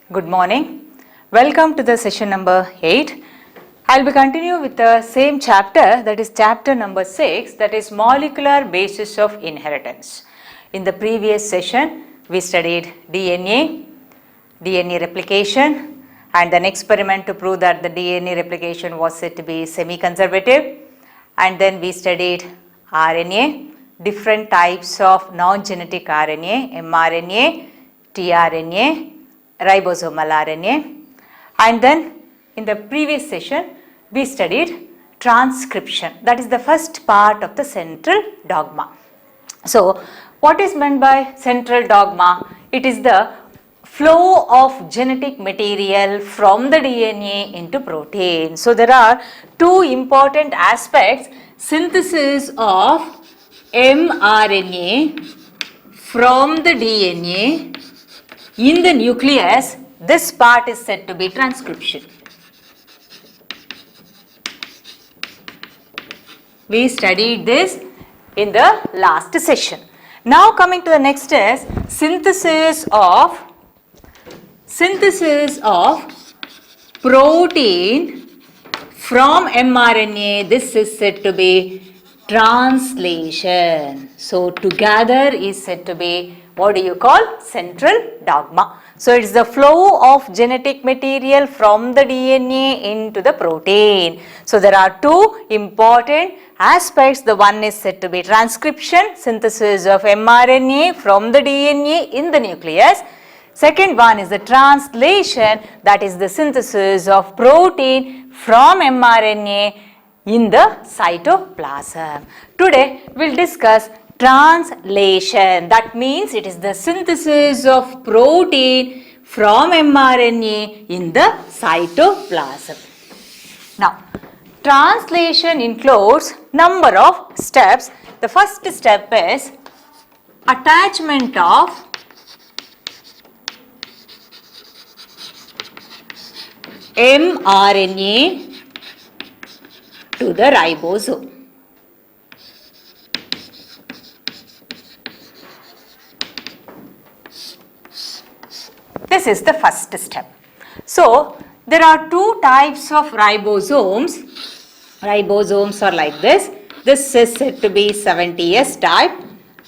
Good morning. Welcome to the session number 8. I will be continuing with the same chapter, that is chapter number 6, that is molecular basis of inheritance. In the previous session, we studied DNA replication, and an experiment to prove that the DNA replication was said to be semi-conservative. And then we studied RNA, different types of non-genetic RNA, mRNA, tRNA, ribosomal RNA, and then in the previous session we studied transcription, that is the first part of the central dogma. So what is meant by central dogma? It is the flow of genetic material from the DNA into protein. So there are two important aspects: synthesis of mRNA from the DNA in the nucleus. This part is said to be transcription. We studied this in the last session. Now coming to the next is synthesis of protein from mRNA. This is said to be translation. So together is said to be, what do you call? Central dogma. So it is the flow of genetic material from the DNA into the protein. So there are two important aspects. The one is said to be transcription, synthesis of mRNA from the DNA in the nucleus. Second one is the translation, that is the synthesis of protein from mRNA in the cytoplasm. Today we will discuss translation. That means it is the synthesis of protein from mRNA in the cytoplasm. Now, translation includes number of steps. The first step is attachment of mRNA to the ribosome. This is the first step. So there are two types of ribosomes. Ribosomes are like this. This is said to be 70S type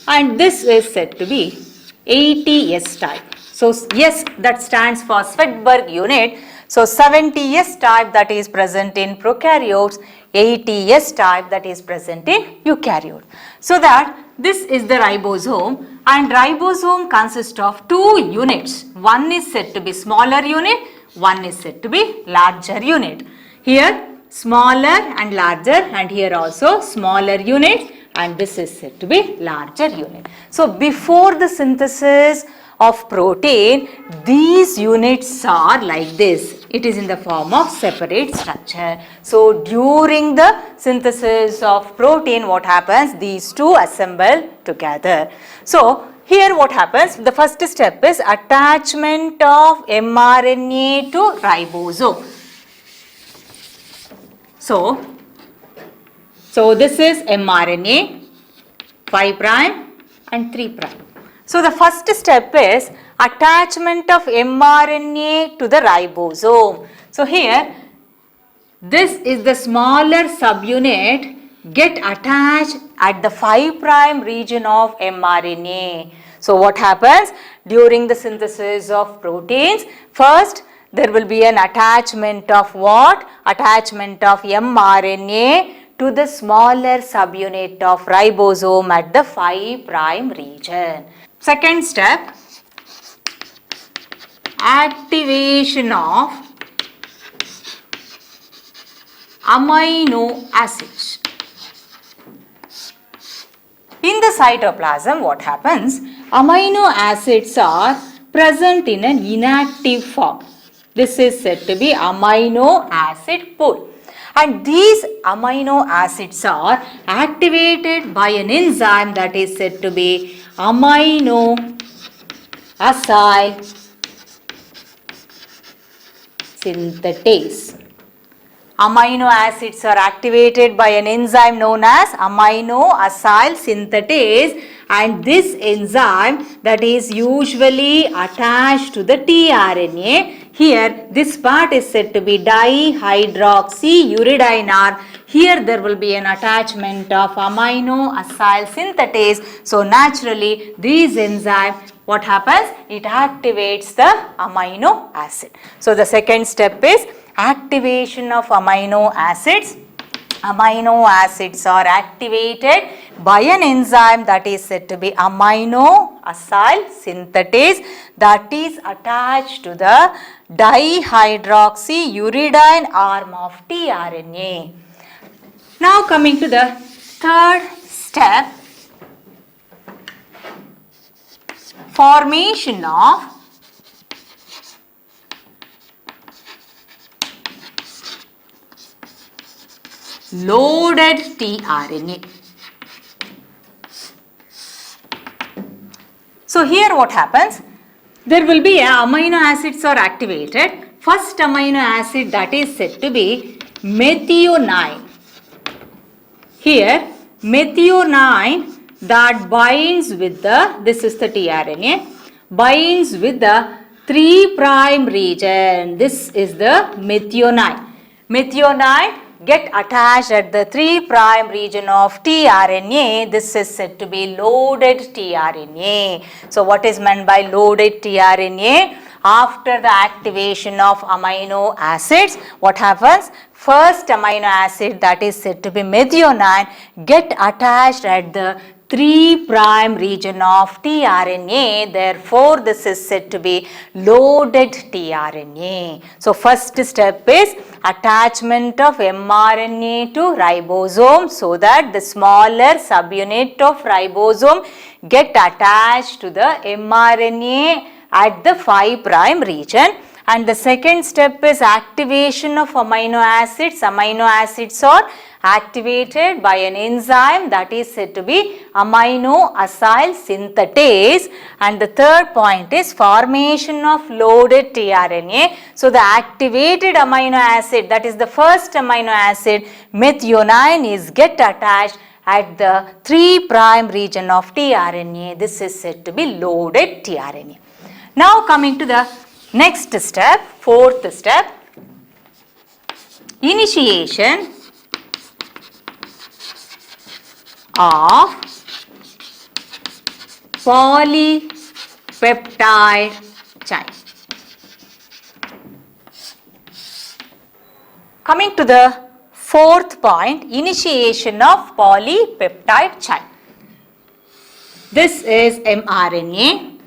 and this is said to be 80S type. So S, that stands for Svedberg unit. So 70S type, that is present in prokaryotes, 80S type, that is present in eukaryote. So that this is the ribosome, and ribosome consists of two units. One is said to be smaller unit, one is said to be larger unit. Here smaller and larger, and here also smaller units, and this is said to be larger unit. So before the synthesis of protein, these units are like this. It is in the form of separate structure. So during the synthesis of protein, what happens? These two assemble together. So here what happens? The first step is attachment of mRNA to ribosome. So this is mRNA 5' and 3'. So the first step is attachment of mRNA to the ribosome. So here this is the smaller subunit get attached at the 5' region of mRNA. So what happens during the synthesis of proteins? First there will be an attachment of what? Attachment of mRNA to the smaller subunit of ribosome at the 5' region. Second step, activation of amino acids. In the cytoplasm, what happens? Amino acids are present in an inactive form. This is said to be amino acid pool. And these amino acids are activated by an enzyme that is said to be amino acyl synthetase. Amino acids are activated by an enzyme known as amino acyl synthetase, and this enzyme that is usually attached to the tRNA. Here this part is said to be dihydroxyuridine. Here there will be an attachment of amino acyl synthetase. So naturally this enzyme, what happens? It activates the amino acid. So the second step is activation of amino acids. Amino acids are activated by an enzyme that is said to be amino acyl synthetase, that is attached to the dihydroxyuridine arm of tRNA. Now coming to the third step, formation of loaded tRNA. So here what happens? There will be amino acids are activated. First amino acid that is said to be methionine. Here methionine that binds with the, this is the tRNA, binds with the 3' region. This is the methionine. Methionine get attached at the 3' region of tRNA. This is said to be loaded tRNA. So what is meant by loaded tRNA? After the activation of amino acids, what happens? First amino acid that is said to be methionine get attached at the 3' region of tRNA. Therefore, this is said to be loaded tRNA. So, first step is attachment of mRNA to ribosome so that the smaller subunit of ribosome get attached to the mRNA at the 5' region. And the second step is activation of amino acids. Amino acids are activated by an enzyme that is said to be amino acyl synthetase. And the third point is formation of loaded tRNA. So the activated amino acid, that is the first amino acid methionine, is get attached at the 3' region of tRNA. This is said to be loaded tRNA. Now coming to the next step, fourth step, initiation of polypeptide chain. Coming to the fourth point, initiation of polypeptide chain. This is mRNA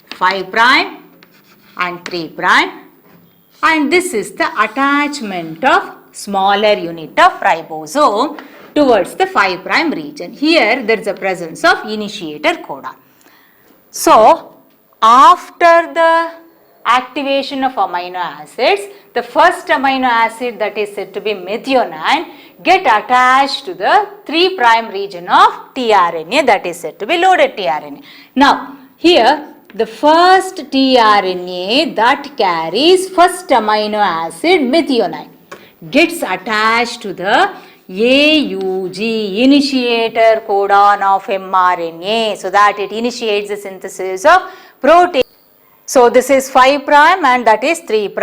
5' and 3', and this is the attachment of smaller unit of ribosome towards the 5' region. Here there is a presence of initiator codon. So after the activation of amino acids, the first amino acid that is said to be methionine get attached to the 3' region of tRNA, that is said to be loaded tRNA. Now here the first tRNA that carries first amino acid methionine gets attached to the AUG, initiator codon of mRNA, so that it initiates the synthesis of protein. So this is 5' and that is 3'.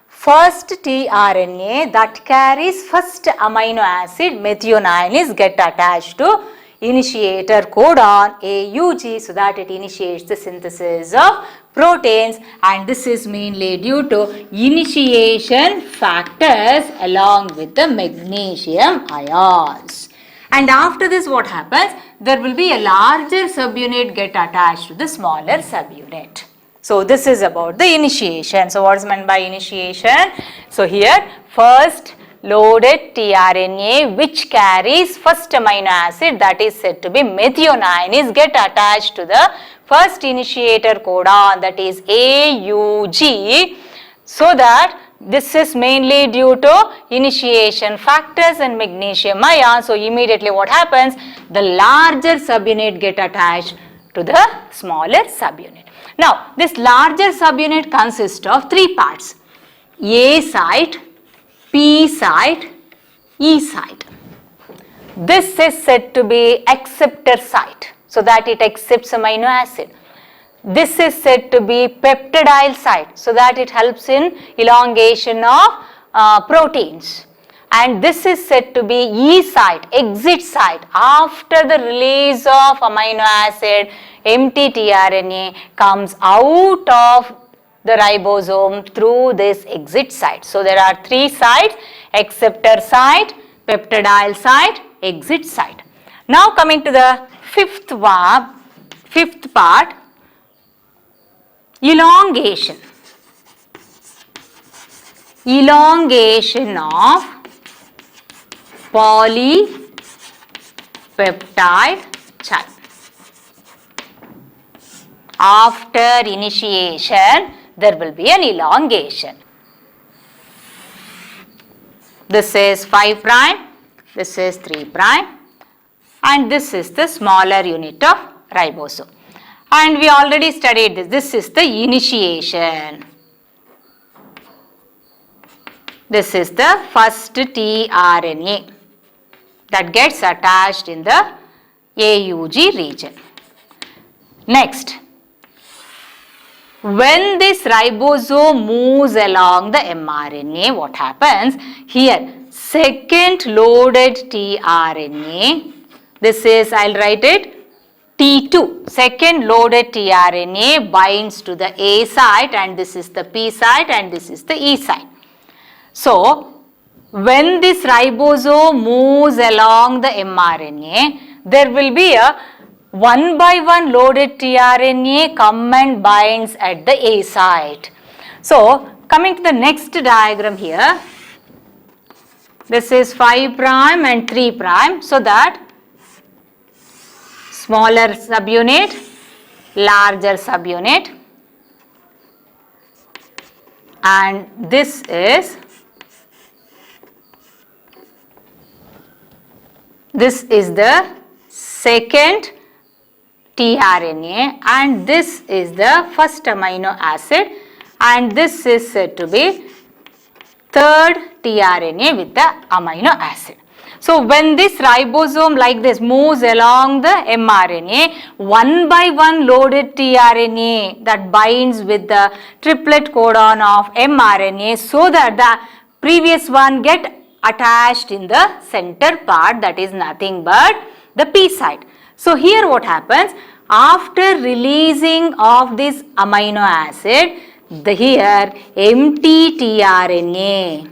First tRNA that carries first amino acid methionine is get attached to initiator codon AUG, so that it initiates the synthesis of proteins, and this is mainly due to initiation factors along with the magnesium ions. And after this what happens? There will be a larger subunit get attached to the smaller subunit. So this is about the initiation. So what is meant by initiation? So here first loaded tRNA which carries first amino acid, that is said to be methionine, is get attached to the first initiator codon, that is AUG, so that this is mainly due to initiation factors and magnesium ions. So immediately what happens? The larger subunit get attached to the smaller subunit. Now this larger subunit consists of three parts: A site, P site, E site. This is said to be acceptor site. so that it accepts amino acid. This is said to be peptidyl site, so that it helps in elongation of proteins. And this is said to be E site, exit site. After the release of amino acid, empty tRNA comes out of the ribosome through this exit site. So there are three sites: acceptor site, peptidyl site, exit site. Now coming to the fifth part, elongation. Elongation of polypeptide chain. After initiation, there will be an elongation. This is 5 prime, this is 3 prime, and this is the smaller unit of ribosome. And we already studied this. This is the initiation. This is the first tRNA that gets attached in the AUG region. Next, when this ribosome moves along the mRNA, what happens? Here, second loaded tRNA, this is, I'll write it, T2, second loaded tRNA binds to the A site, and this is the P site and this is the E site. So, when this ribosome moves along the mRNA, there will be a one by one loaded tRNA come and binds at the A site. So, coming to the next diagram here, this is 5 prime and 3 prime, so that smaller subunit, larger subunit, and this is the second tRNA, and this is the first amino acid, and this is said to be third tRNA with the amino acid. So, when this ribosome like this moves along the mRNA, one by one loaded tRNA that binds with the triplet codon of mRNA, so that the previous one get attached in the center part, that is nothing but the P site. So, here what happens? After releasing of this amino acid, here empty tRNA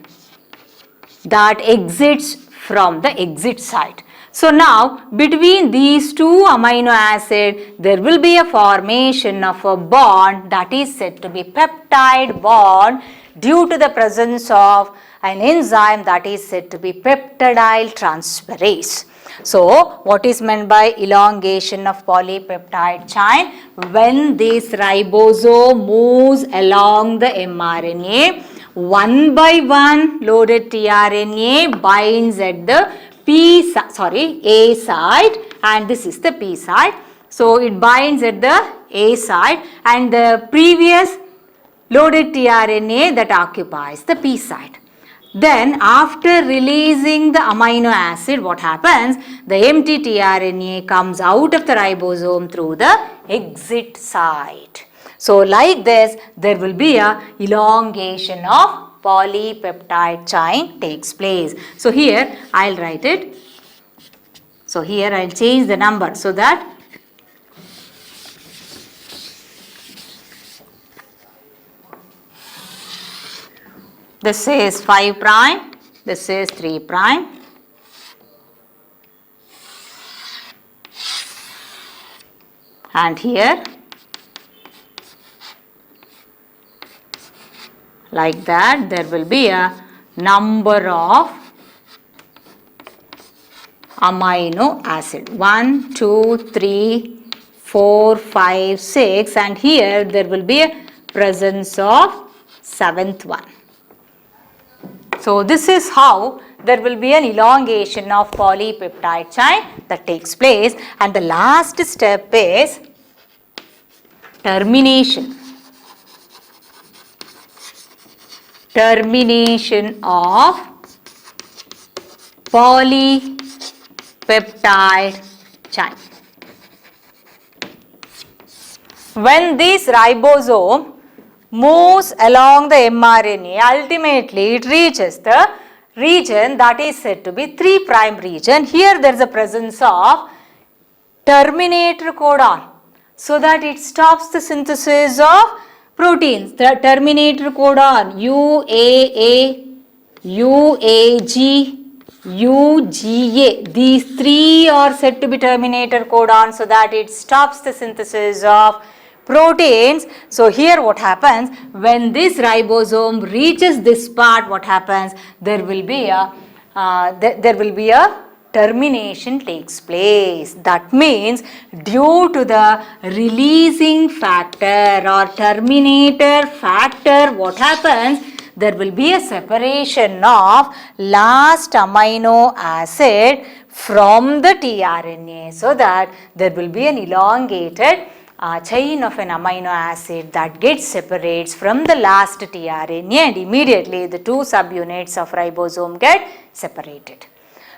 that exits from the exit site. So, now between these two amino acids, there will be a formation of a bond that is said to be peptide bond due to the presence of an enzyme that is said to be peptidyl transferase. So, what is meant by elongation of polypeptide chain? When this ribosome moves along the mRNA, one by one loaded tRNA binds at the A site, and this is the P site. So, it binds at the A site, and the previous loaded tRNA that occupies the P site. Then after releasing the amino acid, what happens? The empty tRNA comes out of the ribosome through the exit site. So, like this, there will be a elongation of polypeptide chain takes place. So, here I will write it. So, here I will change the number so that this is 5 prime, this is 3 prime, and here like that there will be a number of amino acid 1, 2, 3, 4, 5, 6, and here there will be a presence of 7th one. So, this is how there will be an elongation of polypeptide chain that takes place, and the last step is termination. Termination of polypeptide chain. when this ribosome moves along the mRNA, ultimately it reaches the region that is said to be 3' region. Here there is a presence of terminator codon, so that it stops the synthesis of proteins. The terminator codon UAA, UAG, UGA, these three are said to be terminator codon, so that it stops the synthesis of proteins. So here what happens, when this ribosome reaches this part, what happens, there will be a termination takes place. That means due to the releasing factor or terminator factor, what happens, there will be a separation of last amino acid from the tRNA, so that there will be an elongated chain of an amino acid that gets separates from the last tRNA, and immediately the two subunits of ribosome get separated.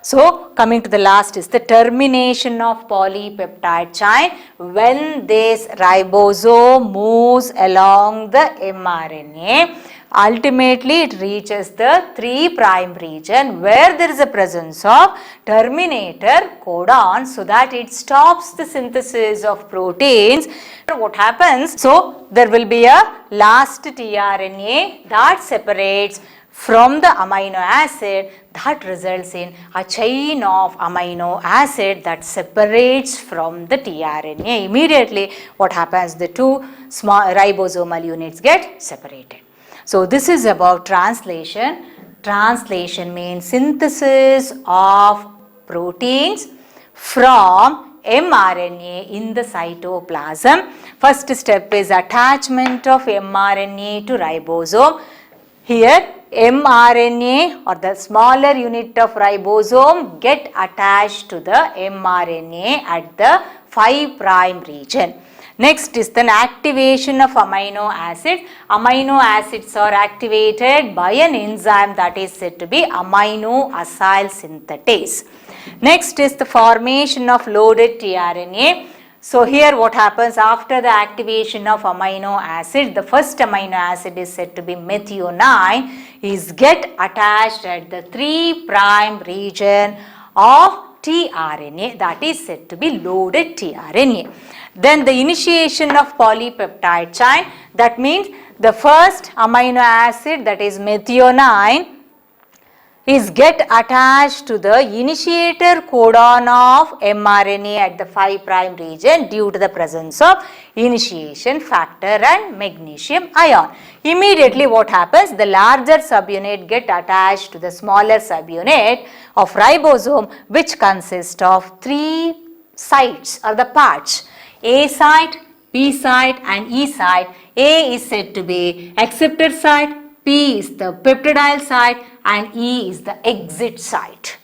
So coming to the last is the termination of polypeptide chain. When this ribosome moves along the mRNA, ultimately it reaches the 3' region where there is a presence of terminator codon, so that it stops the synthesis of proteins. What happens? So there will be a last tRNA that separates from the amino acid, that results in a chain of amino acid that separates from the tRNA. Immediately what happens, the two small ribosomal units get separated. So this is about translation. Translation means synthesis of proteins from mRNA in the cytoplasm. First step is attachment of mRNA to ribosome. Here mRNA or the smaller unit of ribosome get attached to the mRNA at the 5' region. Next is the activation of amino acids. Amino acids are activated by an enzyme that is said to be amino acyl synthetase. Next is the formation of loaded tRNA. So here what happens, after the activation of amino acid, the first amino acid is said to be methionine, is get attached at the 3' region of tRNA, that is said to be loaded tRNA. Then the initiation of polypeptide chain, that means the first amino acid, that is methionine, is get attached to the initiator codon of mRNA at the 5' region due to the presence of initiation factor and magnesium ion. Immediately what happens, the larger subunit get attached to the smaller subunit of ribosome, which consists of 3 sites or the parts, A site, P site and E site. A is said to be acceptor site, P is the peptidyl site and E is the exit site.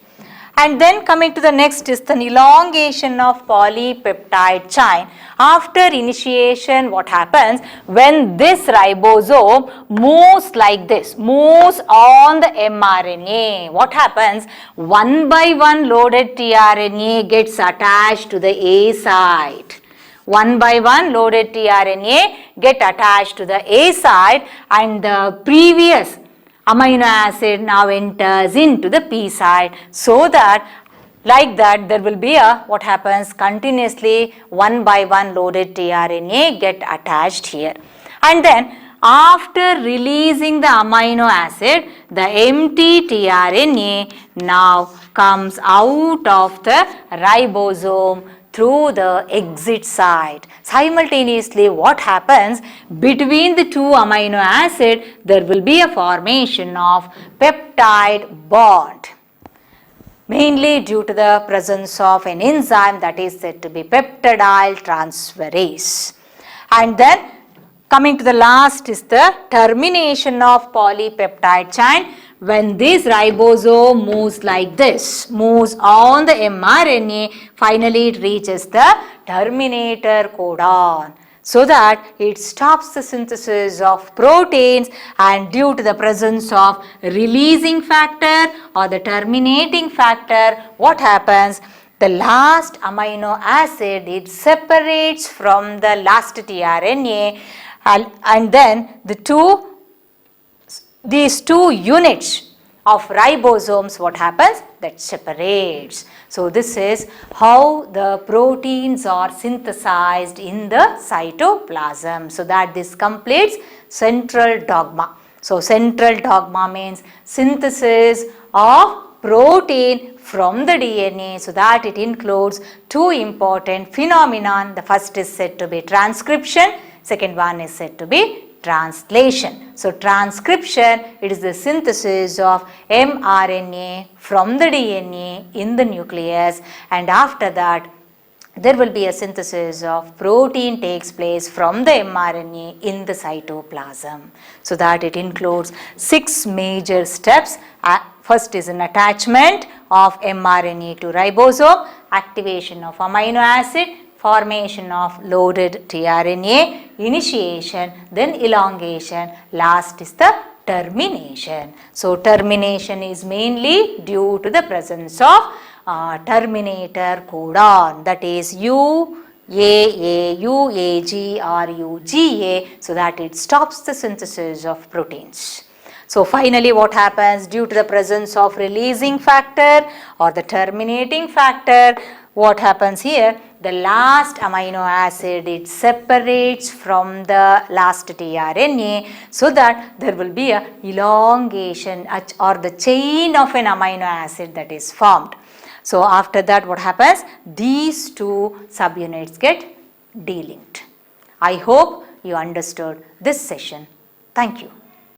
And then coming to the next is the elongation of polypeptide chain. After initiation, what happens, when this ribosome moves like this, moves on the mRNA, what happens, one by one loaded tRNA gets attached to the A site. One by one loaded tRNA get attached to the A site, and the previous amino acid now enters into the P site, so that like that there will be a, what happens, continuously one by one loaded tRNA get attached here. And then after releasing the amino acid, the empty tRNA now comes out of the ribosome through the exit site. Simultaneously what happens, between the two amino acid there will be a formation of peptide bond, mainly due to the presence of an enzyme that is said to be peptidyl transferase. And then coming to the last is the termination of polypeptide chain. When this ribosome moves like this, moves on the mRNA, finally it reaches the terminator codon, so that it stops the synthesis of proteins, and due to the presence of releasing factor or the terminating factor, what happens, the last amino acid, it separates from the last tRNA, and then these two units of ribosomes, what happens? That separates. So this is how the proteins are synthesized in the cytoplasm. So that this completes central dogma. So central dogma means synthesis of protein from the DNA, so that it includes two important phenomenon. The first is said to be transcription, second one is said to be translation. So transcription, it is the synthesis of mRNA from the DNA in the nucleus, and after that there will be a synthesis of protein takes place from the mRNA in the cytoplasm. So that it includes 6 major steps. First is an attachment of mRNA to ribosome, activation of amino acid, formation of loaded tRNA, initiation, then elongation, last is the termination. So termination is mainly due to the presence of terminator codon, that is UAA, UAG or UGA, so that it stops the synthesis of proteins. So finally what happens, due to the presence of releasing factor or the terminating factor, what happens here? The last amino acid, it separates from the last tRNA, so that there will be a elongation or the chain of an amino acid that is formed. So after that what happens? These two subunits get delinked. I hope you understood this session. Thank you.